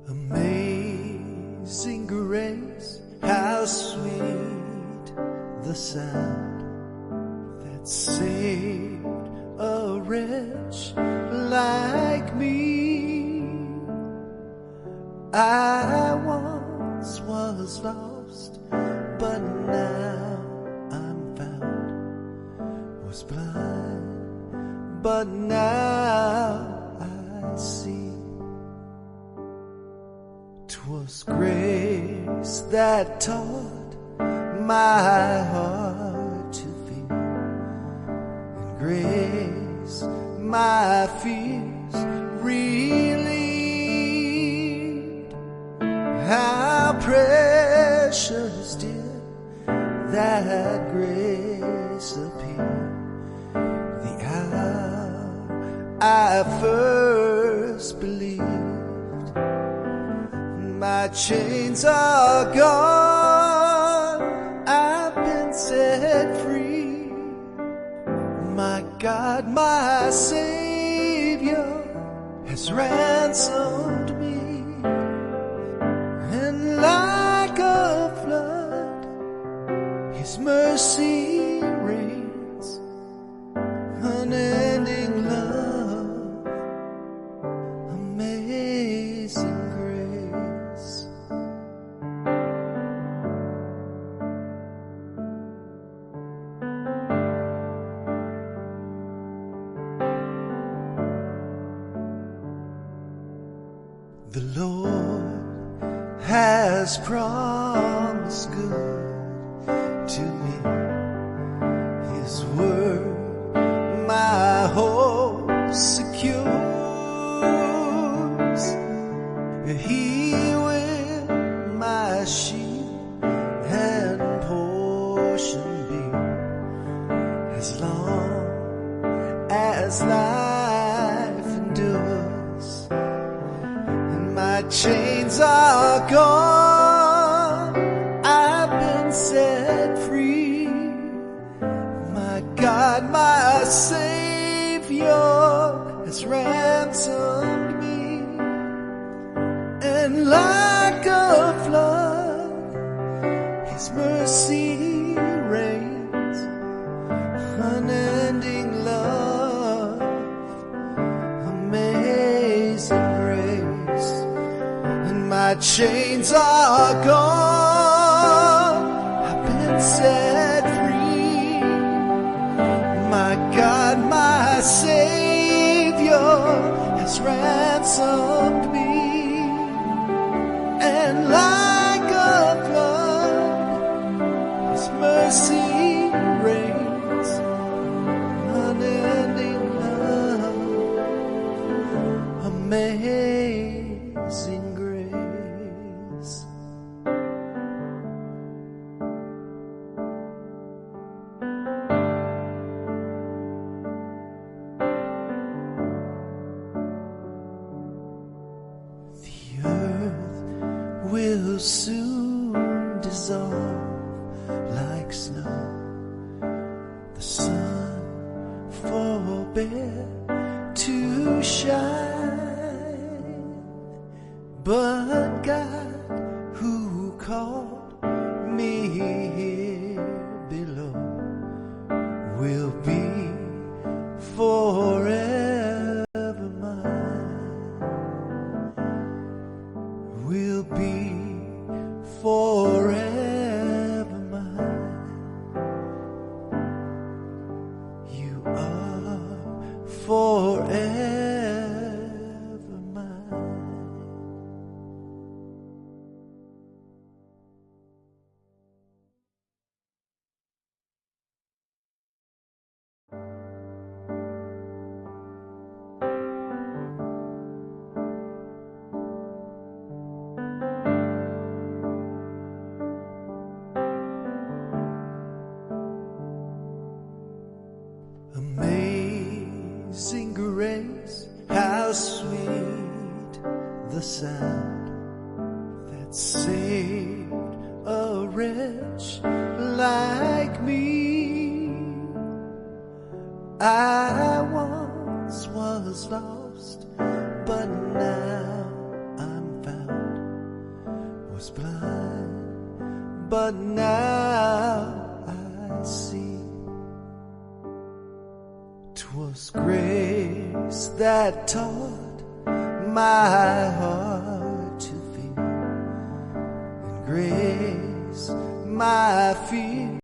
Amazing grace, how sweet the sound that saved a wretch like me. I once was lost, but now I'm found. Was blind, but now I see. 'Twas grace that taught my heart to fear, and grace my fears relieved. How precious did that grace appear the hour I first believed. My chains are gone, I've been set free. My God, my Savior has ransomed me. And like a flood, His mercy reigns, unending love, amazing grace. The Lord has promised good to me. His word my hope secures. He will my shield and portion be, as long as life endures. My chains are gone, I've been set free. My God, my Savior has ransomed me. And like a flood, His mercy reigns, unending love, amazing grace. My chains are gone, I've been set free. My God, my Savior has ransomed me. And like a flood, His mercy reigns, unending love, amazing grace. The earth will soon dissolve like snow. The sun forbear to shine, but God, who called me here below, will be forever mine. Will be forever mine. You are forever mine. Amazing grace, how sweet the sound that saved a wretch like me. I once was lost, but now I'm found. was blind, but now I see 'twas grace that taught my heart to feel, and grace my fear